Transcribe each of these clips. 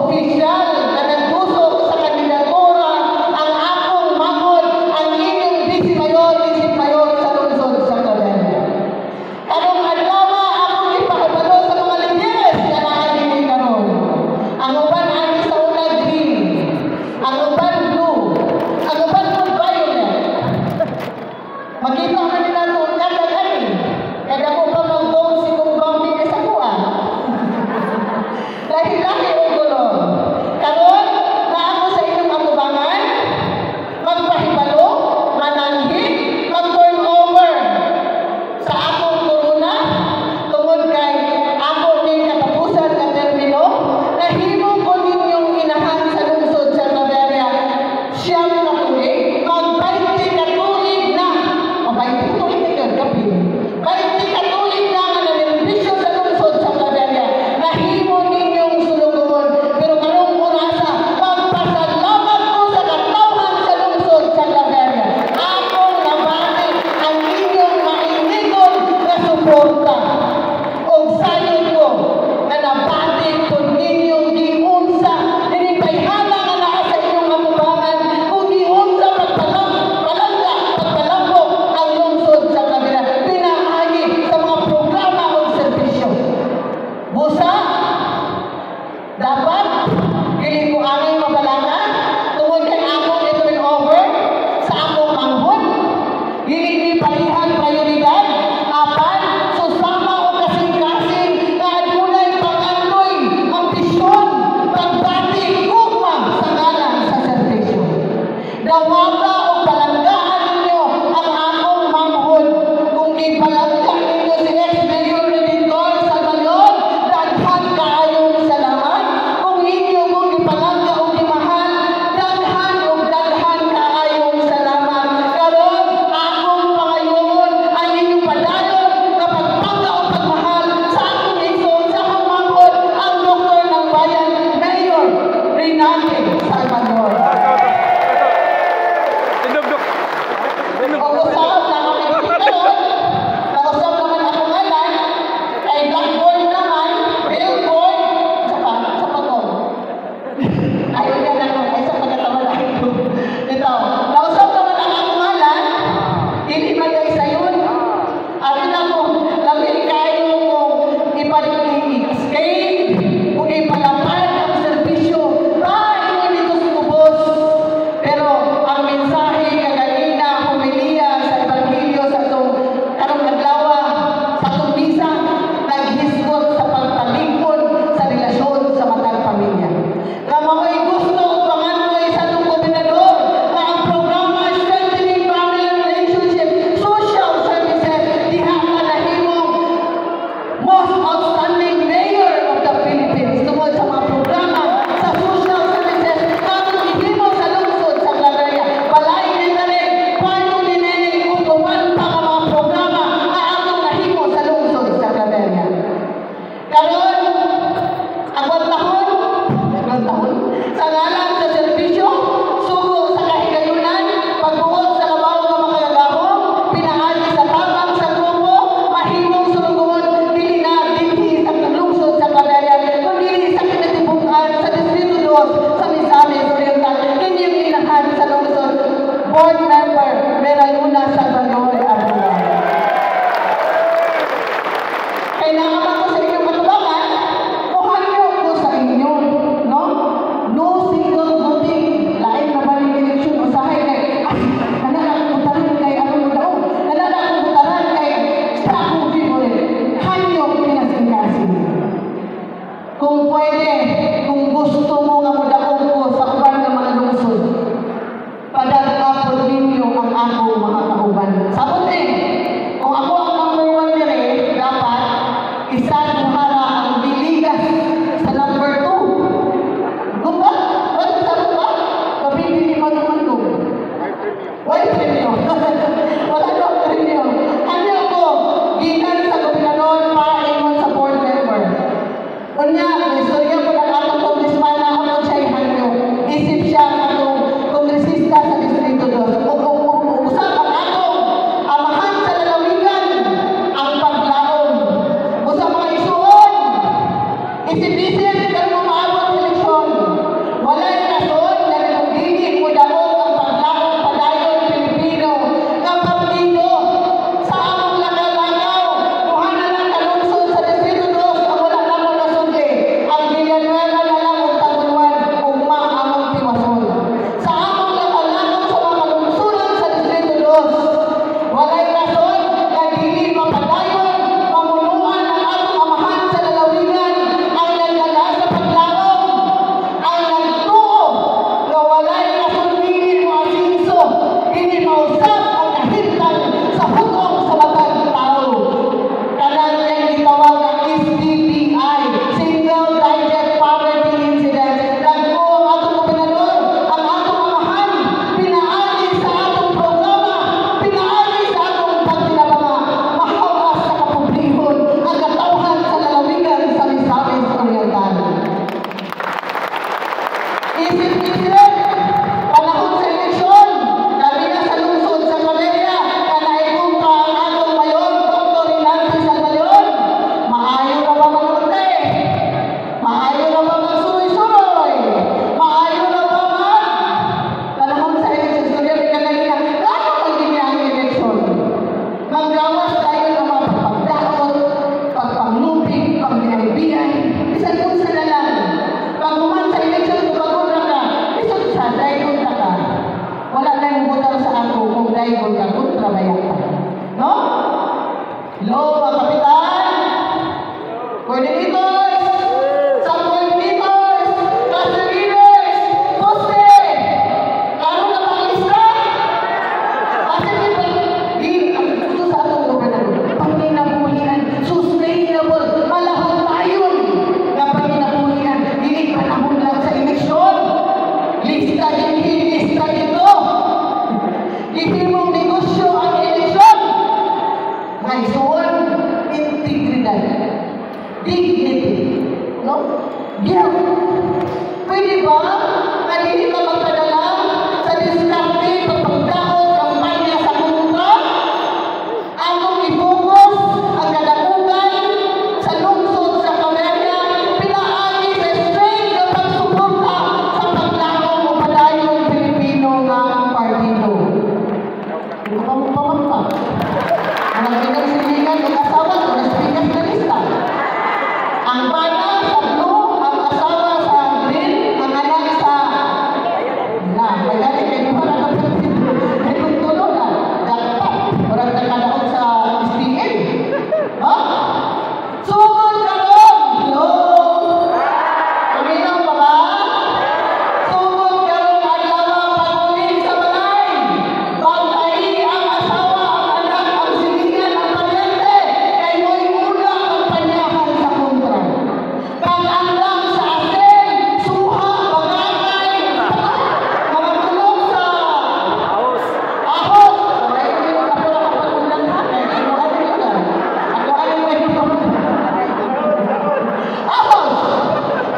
opisyal na nagtusok sa kandidatura ang akong mangod ang inyong Vice Mayor sa lungsod sa Claveria. Karong adlaw akong ipakabalo sa mga lideres na naagili karon. Ang uban ani sa una green, ang uban blue, ang uban violet. Makita na nila noon kada kami. Kada ko pa mag-vote si Kung Bambi sa kuha. Lahi-lahi o gulong. Karon na ako sa inyong atubangan, magpahibalo, mananghid, mag-turn over sa akong corona, tungod kay ako ni katapusan ng termino, nahimo ko ninyong inahan sa lungsod sa Claveria dalaygon ka kontrabayatan. No? Hello, mga kapitan, coordinators, sub-coordinators, cluster leaders, poste, klaro na mga lista. Kasi ang gusto sa atong gobernador, panginabuhian, sustainable, malahon tayo na panginabuhian, hindi panahon lang sa eleksyon. Lista ito. Ihimong negosyo ang eleksyon. Ngayon, integridad, dignity, no? Guilt. Pwede ba na hindi ka magpadala sa diskarte pagpagkaon kampanya sa kontra? Atong i-focus ang kadakugan sa lungsod sa Camarga, pinaagi sa straight na pagsuporta sa paglaong o padayong Pilipino nga partido. Hindi ko pa magpamagpa. Ang pinagsilingan ng asawa ko na spikas na lista. Ang bana sa blue, ang asawa sa green, ang anak sa magagaling kayo para ay kung tulog na dapat orang nakalaot sa SPN. Ha? Sugod ka ron! Hello? Kuminaw pa ba? Sugod ka ron ang lawa pag-uling sa balay. Bantay ang asawa, ang anak, ang silingan, ang paryente. Kay mo'y mula ang panyahan sa kontra. Pag-andam sa asin, suha, bagay, mga tulog sa ahos. Ay, hindi ko kapula kapag-ulang ha. Ano ano lang. Ako ay may ahos.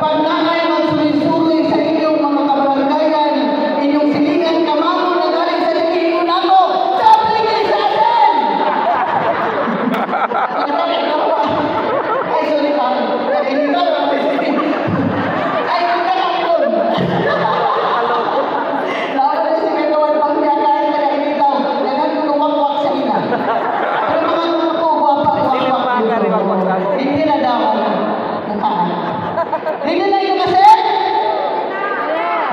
Pag nanay magsuloy-suloy sa inyong mga kabaranggayan, inyong silingan kamamo na galing sa likiyo nato, sapligay sa atin! Ay, sorry pa. Hindi ka ba? Ay, huwag ka lang doon. Lawan na si Megawan pang biyakain na kainitaw. Ganang kumakwak sa ina. Pero mga kumakwak, hindi na daw. Hindi na yun kasi?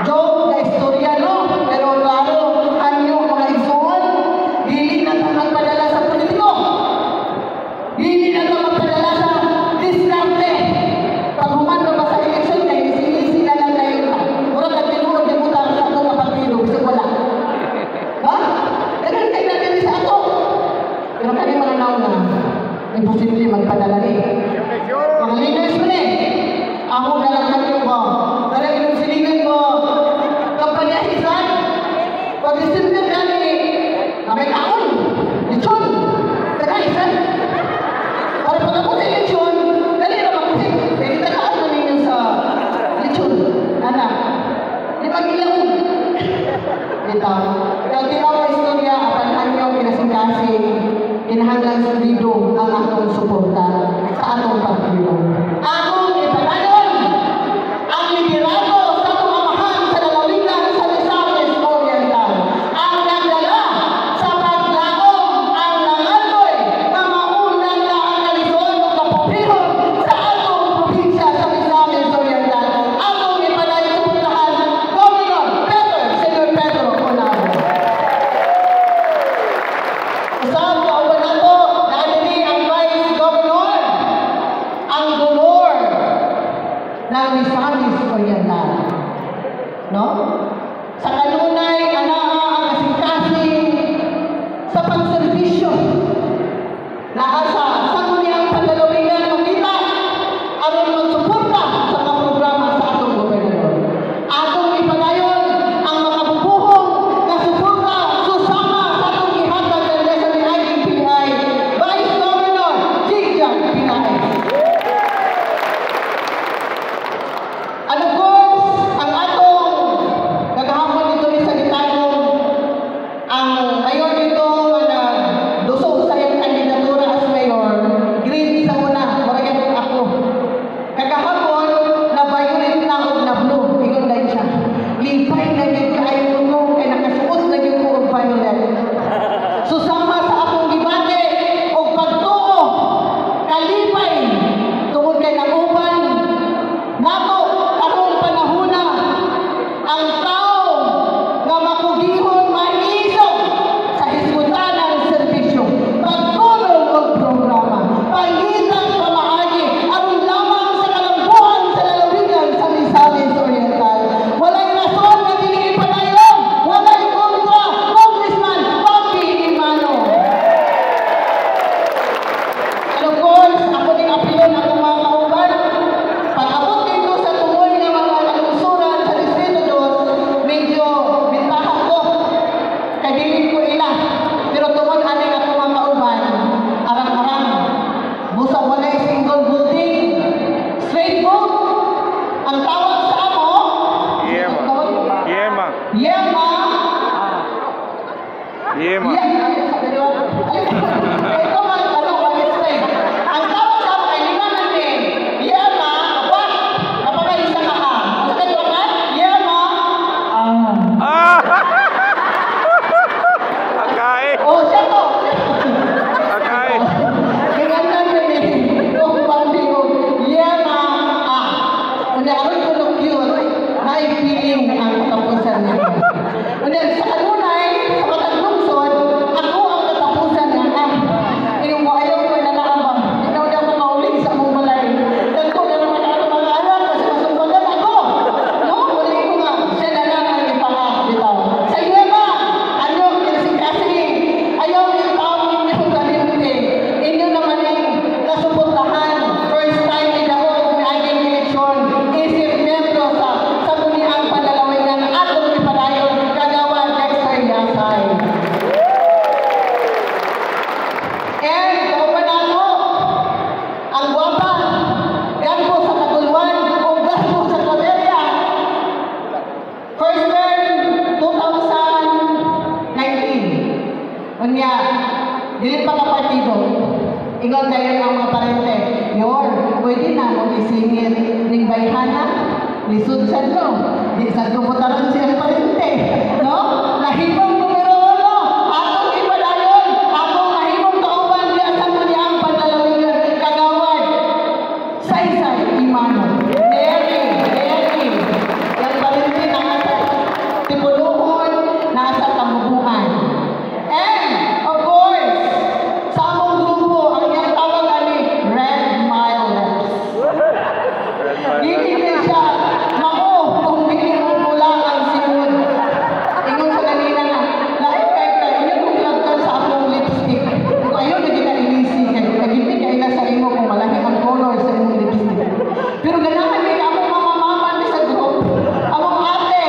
Joke na istorya, no? Pero klaro, anyo mga isuon, dili na ito magpadala sa politiko. Dili na ito magpadala sa diskarte. Pag humano ba sa eleksyon, kaya isi-isi na lang kayo. Murag ang tinuod na butang sa itong kapatid, gusto wala. Ha? Ganun kayo natin sa ato. Pero kami mga nauna, imposible magpadala rin. Mga leaders mo rin. Ako na lang natin mo. Dala ilang silingan mo. Kampanyahisan. Pag-isintin namin, may kaon. Lechon. Tagahisan. Para pag ako sa eleksyon, dali na makusik. Pwede takaan na ninyo sa lechon. Anak. Di mag-ilaon. Ito. Kaya tinaw ang istorya, apan anyo pinasingkasing inahanggang sulido ang atong suporta sa atong partido. Atong ipadayon ang liderado sa pamamahan sa lalawigan sa Misamis Oriental. Ang nagdala sa paglaong ang nangandoy na maunang na ang kalisod ng kapapihon sa atong probinsya sa Misamis Oriental. Atong ipadayon suportahan Governor Senior Pedro Onabo. Usap kauban nato na diri ang Vice Governor, ang dolor ng Misamis Oriental. No? Sa kanunay, anaa ang kasing-kasing sa pagserbisyo. Naasa sa kunyang panlalawigan makita aron magsuporta sa mga programa sa atong gobernador. Atong ipadayon ang makabubuhong na suporta susama sa atong gihatag ng SMI PI Vice Governor Jigjan Pinay. And of course, ang atong Yema. Yema. Ito man, ano, mag-explain. Ang tawag sa mga lima man din. Yema, what? Napakalisa ka ka. Ang sabi ko nga, Yema. Akay. Oh, siya to. Akay. Ganyan din eh. Kung pandi mo, Yema. Una, aron ko nung cute. May feeling ang katapusan niya. Una, sa kanunay, sa Mataglungsod, ako ang katapusan niya. Yung ayaw ko na nakabang. Ikaw na ako mauling sa mong balay. Dagko na naman ako mga anak kasi masumbagan ako. No? Muli ko nga, siya na lang ang ipangakabitaw. Sa iyo ba? Ano, kasi ayaw yung tao yung kalimti. Inyo naman yung nasuportahan. First time in the whole aging election. Isip membro sa Muniang Panlalawigan atong ipadayon kagawa Dexter Yasay. And kauban ako, ang guwapa, ganpo sa Katuluan o ganpo sa Claveria. First term, 2019. Unya, dili pa ka partido. Ingon kayo ang mga parente. Yor, pwede na mo isingit ning bayhana. Lisod siya no. Di sa kumutaran siyang parente. No? Nahimong numero 1. Atong ipadayon. Atong nahimong kauban diya sa Muniang Panlalawigan. Kagawad. Saysay Imano. Neri. Yang parente nasa Tipuluhon, nasa Kamubuan. And, of course, sa among grupo, ang iyang tawag ni Red Milers. Hindi na siya mako kung hindi mo mula ang sinod. Ingon sa kanina na, lahat kay inyo kung ilagkan sa akong lipstick. Kung ayaw na gina-inisi, hindi kaila sa imo kung malaki ang color sa imong lipstick. Pero ganahan din akong mamamaman sa group. Among ate,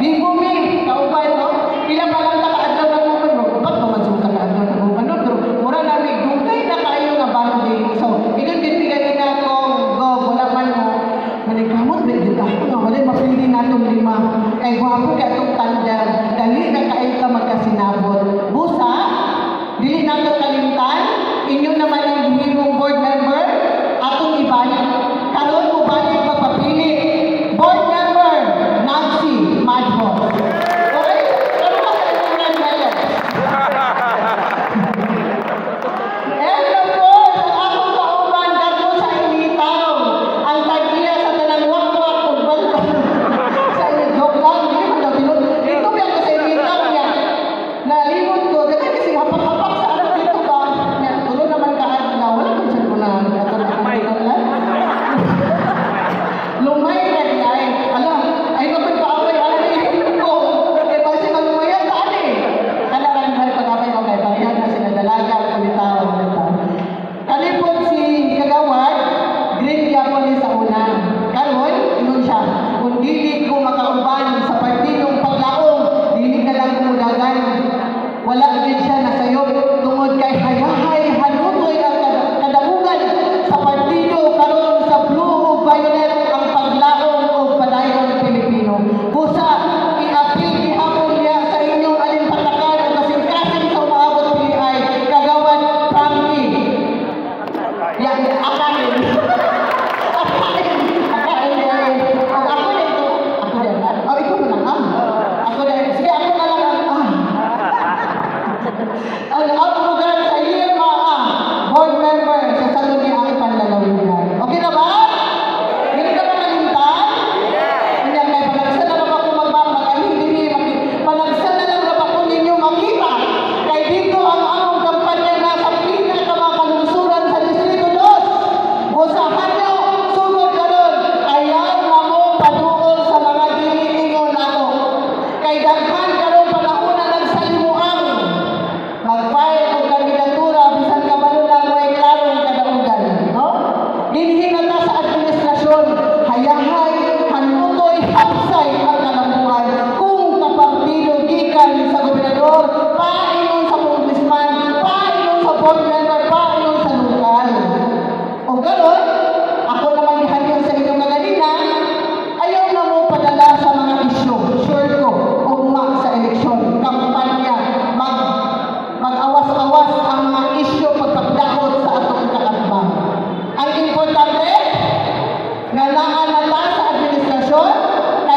Bigumi, kauban, no? Pila pa lang nakaadlaw na mo man, ba't naman sa nakaadlaw na mo man, no? Pero mura namin, dugay na kayo nga banding. So, pinagbibigan na kung go, wala man mo. Manigamot, may dito ako nga, wala mapili na itong 5. Kay guwapo ka itong tandang, dali na kayo ka magkasinabot. Busa, dili na ito kalimtan, inyo naman ang hihimong board member, atong ibalik. Karoon mo balik magpapili. Board member, Nancy Madhos. Okay? Ano ka sa inyong Red Milers? And of course, ang akong kauban, dito sa initaw, ang tag-iya sa tanang wakwak, kung balbal. Sa inyo, joke lang, hindi mo na binunod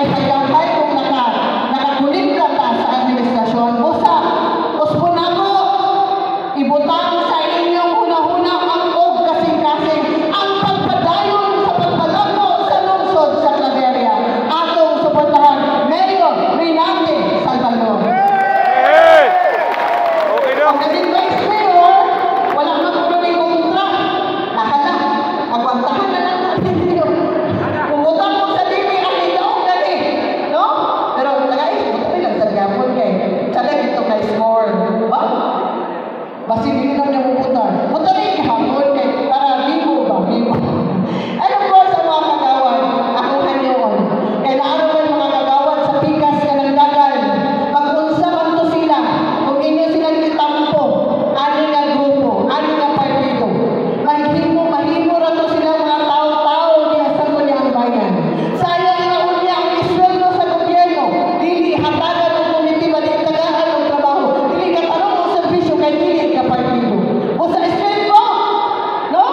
kay hayanghay kung nakakulit ka ta sa administrasyon. Busa, uspon ako, ibutang sa inyong hunahuna ang og kasing-kasing ang pagpadayon sa pagpalako sa lungsod sa Claveria. Atong suportahan, Mayor Rinaldi Salvador. Hey! Okay na. Ang naging vice mayor, wala magkukunin kontra. Nakala, agwantahan na lang natin niyo. Pumutang mo sa TV, ang itaong gani. No? Pero, guys, buti lang sa gapon kay. Tsaka ito kay score. Ba? Basi hindi lang niya pumutang. Punta rin hapon kay, para bibo ba? Bibo. And of course, ang mga kagawad, ako kanyoon. Kaya naarawan mga kagawad sa pikas ka ng dagal. Pag-unsa man to sila, kung inyo silang itampo, ano nga grupo, ano nga partido. Mahimo ra to sila mga tao-tao niya sa kunyang bayan. Sayang nga unya ang isweldo sa gobyerno. Dili hatagan ng komitiba, di tagahan ng trabaho. Dili katarong ng serbisyo kay dili ka partido. O sa isweldo, no?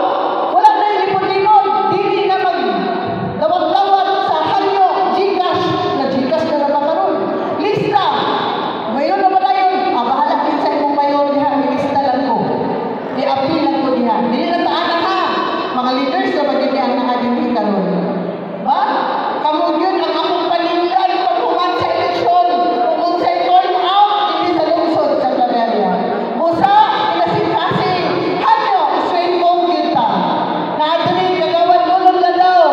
Wala na yung lipod-lipod. Dili na mag-lawat-lawat sa hanyo, Gcash. Na Gcash na naman karon. Lista. Ngayon na ba na yun? Bahala kinsay mong mayor niya. Ilista lang ko. I-appeal lang ko niya. Dili na taanan ha. Mga leaders na magiging ang nakadili karon. Ba? Kamu yun ang akong panindan pagkuman sa eleksyon. Kung unsay turn out, hindi sa lungsod sa Claveria. Busa, inasing-kasing. Hanyo, straight home kita. Naadali, kagawad lulong na daw.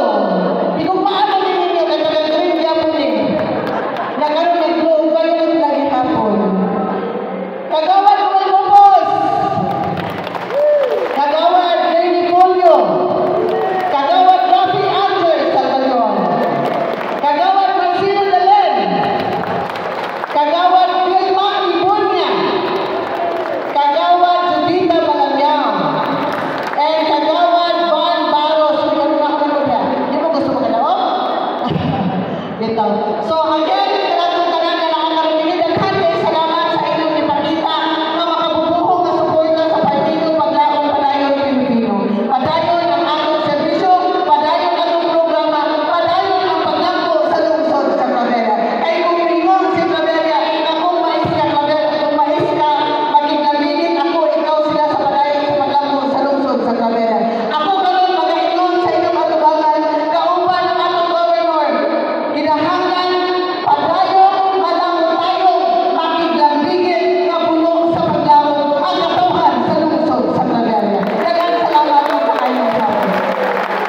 Di kung paano din ninyo, kay taga-green niya po din. Nagkaroon nag-glow violet lagi hapon. Kagawad mo may bubos. Kagawad Lenny Colio. Kagawad Rafi Angel Salvador. Kagawad Marcelo Dalen. Kagawad Vilma Ibunya. Kagawad Judita Balanyao. And Kagawad Van Barros. May ano na ako na niya. Di mo gusto mo kalaot? Dito. So again,